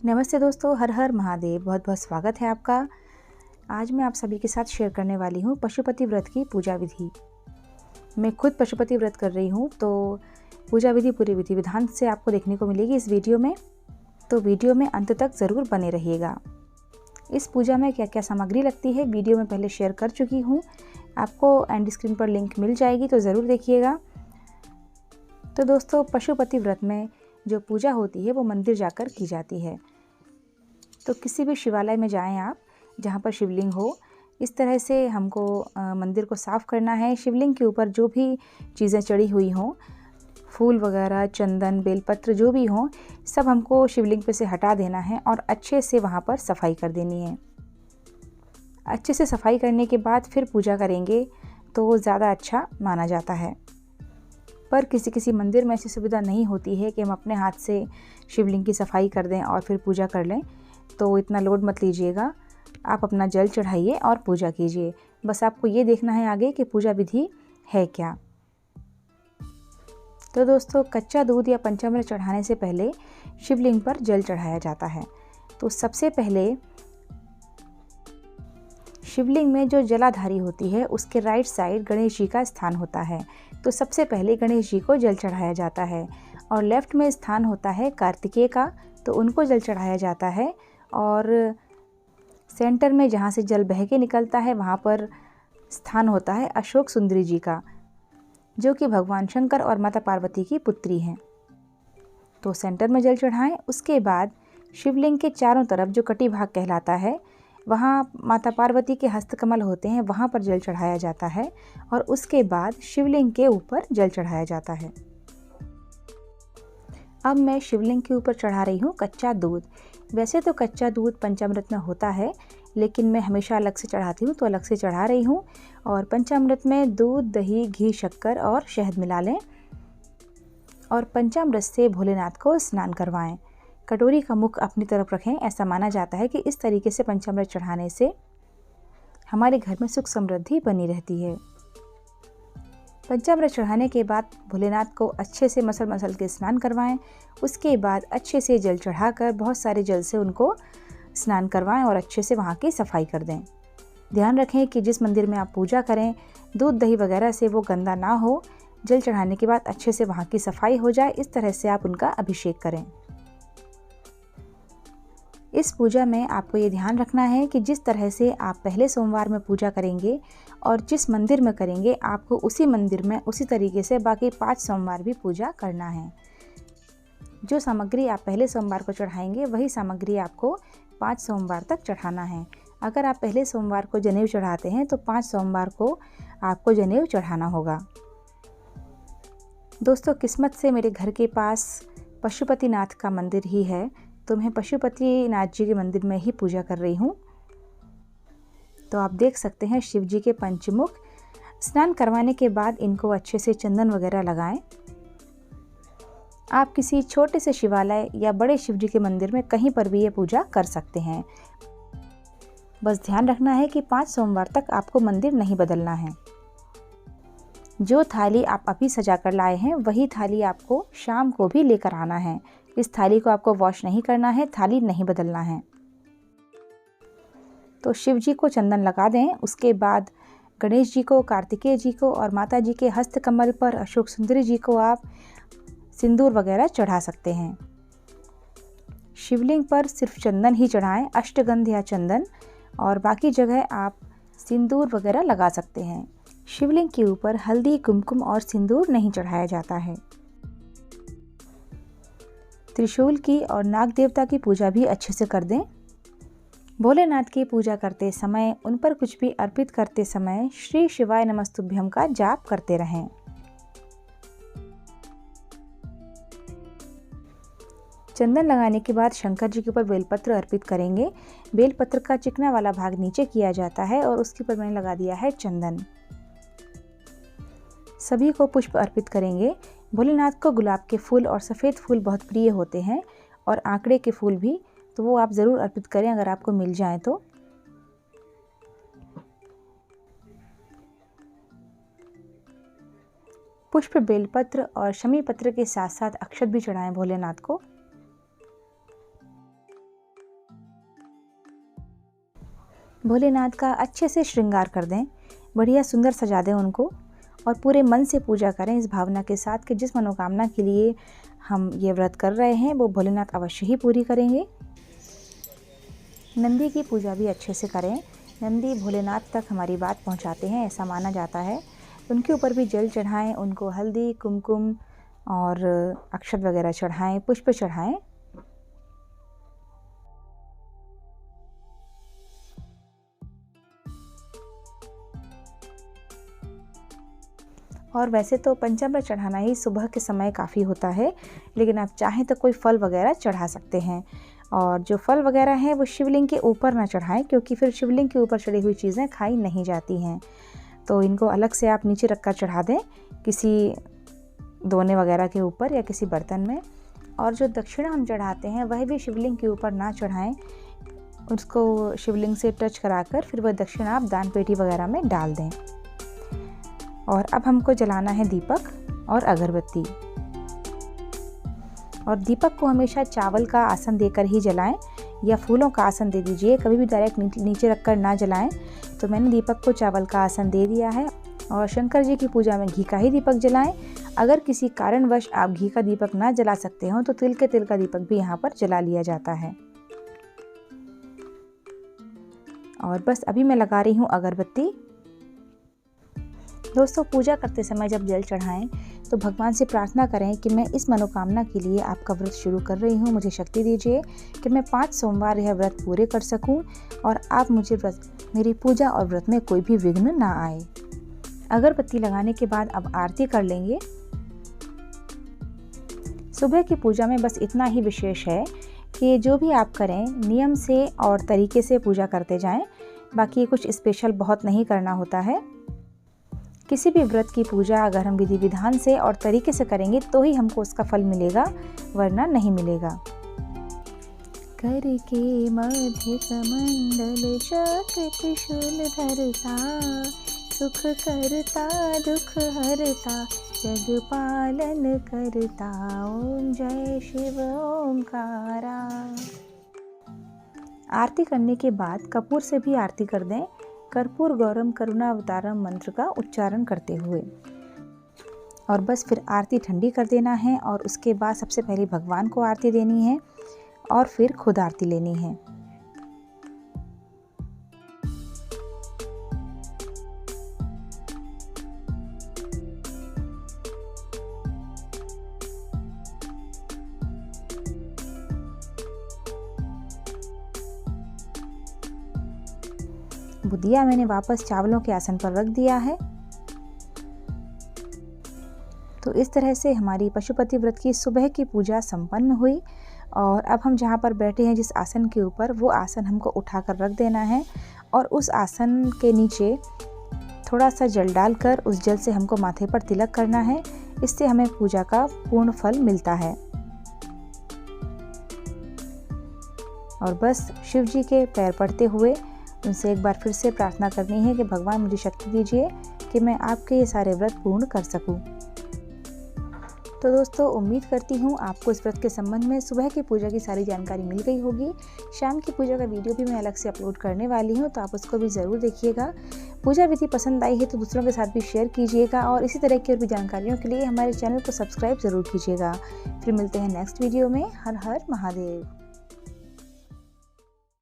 नमस्ते दोस्तों, हर हर महादेव। बहुत बहुत स्वागत है आपका। आज मैं आप सभी के साथ शेयर करने वाली हूँ पशुपति व्रत की पूजा विधि। मैं खुद पशुपति व्रत कर रही हूँ, तो पूजा विधि पूरी विधि विधान से आपको देखने को मिलेगी इस वीडियो में। तो वीडियो में अंत तक ज़रूर बने रहिएगा। इस पूजा में क्या क्या सामग्री लगती है वीडियो में पहले शेयर कर चुकी हूँ, आपको एंड स्क्रीन पर लिंक मिल जाएगी, तो ज़रूर देखिएगा। तो दोस्तों, पशुपति व्रत में जो पूजा होती है वो मंदिर जाकर की जाती है। तो किसी भी शिवालय में जाएं आप, जहाँ पर शिवलिंग हो। इस तरह से हमको मंदिर को साफ़ करना है। शिवलिंग के ऊपर जो भी चीज़ें चढ़ी हुई हों, फूल वगैरह, चंदन, बेलपत्र जो भी हों, सब हमको शिवलिंग पे से हटा देना है और अच्छे से वहाँ पर सफाई कर देनी है। अच्छे से सफाई करने के बाद फिर पूजा करेंगे तो ज़्यादा अच्छा माना जाता है। पर किसी किसी मंदिर में ऐसी सुविधा नहीं होती है कि हम अपने हाथ से शिवलिंग की सफाई कर दें और फिर पूजा कर लें। तो इतना लोड मत लीजिएगा, आप अपना जल चढ़ाइए और पूजा कीजिए। बस आपको ये देखना है आगे कि पूजा विधि है क्या। तो दोस्तों, कच्चा दूध या पंचामृत चढ़ाने से पहले शिवलिंग पर जल चढ़ाया जाता है। तो सबसे पहले शिवलिंग में जो जलाधारी होती है उसके राइट साइड गणेश जी का स्थान होता है। तो सबसे पहले गणेश जी को जल चढ़ाया जाता है और लेफ्ट में स्थान होता है कार्तिकेय का, तो उनको जल चढ़ाया जाता है। और सेंटर में जहाँ से जल बह के निकलता है वहाँ पर स्थान होता है अशोक सुंदरी जी का, जो कि भगवान शंकर और माता पार्वती की पुत्री हैं। तो सेंटर में जल चढ़ाएं। उसके बाद शिवलिंग के चारों तरफ जो कटी भाग कहलाता है, वहाँ माता पार्वती के हस्तकमल होते हैं, वहाँ पर जल चढ़ाया जाता है और उसके बाद शिवलिंग के ऊपर जल चढ़ाया जाता है। अब मैं शिवलिंग के ऊपर चढ़ा रही हूँ कच्चा दूध। वैसे तो कच्चा दूध पंचामृत में होता है, लेकिन मैं हमेशा अलग से चढ़ाती हूँ, तो अलग से चढ़ा रही हूँ। और पंचामृत में दूध, दही, घी, शक्कर और शहद मिला लें और पंचामृत से भोलेनाथ को स्नान करवाएं। कटोरी का मुख अपनी तरफ रखें। ऐसा माना जाता है कि इस तरीके से पंचामृत चढ़ाने से हमारे घर में सुख समृद्धि बनी रहती है। पंचामृत चढ़ाने के बाद भोलेनाथ को अच्छे से मसल के स्नान करवाएं। उसके बाद अच्छे से जल चढ़ाकर बहुत सारे जल से उनको स्नान करवाएं और अच्छे से वहाँ की सफाई कर दें। ध्यान रखें कि जिस मंदिर में आप पूजा करें, दूध, दही वगैरह से वो गंदा ना हो। जल चढ़ाने के बाद अच्छे से वहाँ की सफाई हो जाए, इस तरह से आप उनका अभिषेक करें। इस पूजा में आपको ये ध्यान रखना है कि जिस तरह से आप पहले सोमवार में पूजा करेंगे और जिस मंदिर में करेंगे, आपको उसी मंदिर में उसी तरीके से बाकी 5 सोमवार भी पूजा करना है। जो सामग्री आप पहले सोमवार को चढ़ाएंगे, वही सामग्री आपको 5 सोमवार तक चढ़ाना है। अगर आप पहले सोमवार को जनेऊ चढ़ाते हैं तो 5 सोमवार को आपको जनेऊ चढ़ाना होगा। दोस्तों, किस्मत से मेरे घर के पास पशुपतिनाथ का मंदिर ही है, तो मैं पशुपतिनाथ जी के मंदिर में ही पूजा कर रही हूँ। तो आप देख सकते हैं शिव जी के पंचमुख। स्नान करवाने के बाद इनको अच्छे से चंदन वगैरह लगाएं। आप किसी छोटे से शिवालय या बड़े शिव जी के मंदिर में कहीं पर भी ये पूजा कर सकते हैं। बस ध्यान रखना है कि 5 सोमवार तक आपको मंदिर नहीं बदलना है। जो थाली आप अभी सजा कर लाए हैं, वही थाली आपको शाम को भी लेकर आना है। इस थाली को आपको वॉश नहीं करना है, थाली नहीं बदलना है। तो शिव जी को चंदन लगा दें। उसके बाद गणेश जी को, कार्तिकेय जी को और माता जी के हस्तकमल पर अशोक सुंदरी जी को आप सिंदूर वगैरह चढ़ा सकते हैं। शिवलिंग पर सिर्फ चंदन ही चढ़ाएं, अष्टगंध या चंदन, और बाकी जगह आप सिंदूर वगैरह लगा सकते हैं। शिवलिंग के ऊपर हल्दी, कुमकुम और सिंदूर नहीं चढ़ाया जाता है। त्रिशूल की और नाग देवता की पूजा भी अच्छे से कर दें। भोलेनाथ की पूजा करते समय, उन पर कुछ भी अर्पित करते समय श्री शिवाय नमस्तुभ्यम का जाप करते रहें। चंदन लगाने के बाद शंकर जी के ऊपर बेलपत्र अर्पित करेंगे। बेलपत्र का चिकना वाला भाग नीचे किया जाता है और उसके ऊपर मैंने लगा दिया है चंदन। सभी को पुष्प अर्पित करेंगे। भोलेनाथ को गुलाब के फूल और सफ़ेद फूल बहुत प्रिय होते हैं और आंकड़े के फूल भी, तो वो आप ज़रूर अर्पित करें अगर आपको मिल जाए तो। पुष्प, बेलपत्र और शमी पत्र के साथ साथ अक्षत भी चढ़ाएं भोलेनाथ को। भोलेनाथ का अच्छे से श्रृंगार कर दें, बढ़िया सुंदर सजा दें उनको और पूरे मन से पूजा करें इस भावना के साथ कि जिस मनोकामना के लिए हम ये व्रत कर रहे हैं वो भोलेनाथ अवश्य ही पूरी करेंगे। नंदी की पूजा भी अच्छे से करें। नंदी भोलेनाथ तक हमारी बात पहुंचाते हैं, ऐसा माना जाता है। उनके ऊपर भी जल चढ़ाएं, उनको हल्दी, कुमकुम और अक्षत वगैरह चढ़ाएं, पुष्प चढ़ाएं। और वैसे तो पंचामृत चढ़ाना ही सुबह के समय काफ़ी होता है, लेकिन आप चाहें तो कोई फल वगैरह चढ़ा सकते हैं। और जो फल वगैरह हैं वो शिवलिंग के ऊपर ना चढ़ाएं, क्योंकि फिर शिवलिंग के ऊपर चढ़ी हुई चीज़ें खाई नहीं जाती हैं। तो इनको अलग से आप नीचे रखकर चढ़ा दें, किसी दोने वगैरह के ऊपर या किसी बर्तन में। और जो दक्षिणा हम चढ़ाते हैं वह भी शिवलिंग के ऊपर ना चढ़ाएं, उसको शिवलिंग से टच कराकर फिर वह दक्षिणा आप दान पेटी वगैरह में डाल दें। और अब हमको जलाना है दीपक और अगरबत्ती। और दीपक को हमेशा चावल का आसन देकर ही जलाएं या फूलों का आसन दे दीजिए, कभी भी डायरेक्ट नीचे रखकर ना जलाएं। तो मैंने दीपक को चावल का आसन दे दिया है। और शंकर जी की पूजा में घी का ही दीपक जलाएं। अगर किसी कारणवश आप घी का दीपक ना जला सकते हो तो तिल का दीपक भी यहाँ पर जला लिया जाता है। और बस अभी मैं लगा रही हूँ अगरबत्ती। दोस्तों, पूजा करते समय जब जल चढ़ाएं तो भगवान से प्रार्थना करें कि मैं इस मनोकामना के लिए आपका व्रत शुरू कर रही हूँ, मुझे शक्ति दीजिए कि मैं 5 सोमवार यह व्रत पूरे कर सकूँ और आप मुझे मेरी पूजा और व्रत में कोई भी विघ्न ना आए। अगरबत्ती लगाने के बाद अब आरती कर लेंगे। सुबह की पूजा में बस इतना ही विशेष है कि जो भी आप करें नियम से और तरीके से पूजा करते जाएं, बाकी कुछ स्पेशल बहुत नहीं करना होता है। किसी भी व्रत की पूजा अगर हम विधि विधान से और तरीके से करेंगे तो ही हमको उसका फल मिलेगा, वरना नहीं मिलेगा। करके मध्य कमंडल चक्र त्रिशूल धरता, सुख करता दुख हरता, जग पालन करता, ओम जय शिव ओंकारा। आरती करने के बाद कपूर से भी आरती कर दें, कर्पूर गौरम करुणावतारम मंत्र का उच्चारण करते हुए। और बस फिर आरती ठंडी कर देना है और उसके बाद सबसे पहले भगवान को आरती देनी है और फिर खुद आरती लेनी है। बुदिया मैंने वापस चावलों के आसन पर रख दिया है। तो इस तरह से हमारी पशुपति व्रत की सुबह की पूजा संपन्न हुई। और अब हम जहाँ पर बैठे हैं जिस आसन के ऊपर, वो आसन हमको उठाकर रख देना है और उस आसन के नीचे थोड़ा सा जल डालकर उस जल से हमको माथे पर तिलक करना है। इससे हमें पूजा का पूर्ण फल मिलता है। और बस शिव जी के पैर पड़ते हुए उनसे एक बार फिर से प्रार्थना करनी है कि भगवान मुझे शक्ति दीजिए कि मैं आपके ये सारे व्रत पूर्ण कर सकूं। तो दोस्तों, उम्मीद करती हूँ आपको इस व्रत के संबंध में सुबह की पूजा की सारी जानकारी मिल गई होगी। शाम की पूजा का वीडियो भी मैं अलग से अपलोड करने वाली हूँ, तो आप उसको भी ज़रूर देखिएगा। पूजा विधि पसंद आई है तो दूसरों के साथ भी शेयर कीजिएगा और इसी तरह की और भी जानकारियों के लिए हमारे चैनल को सब्सक्राइब ज़रूर कीजिएगा। फिर मिलते हैं नेक्स्ट वीडियो में। हर हर महादेव।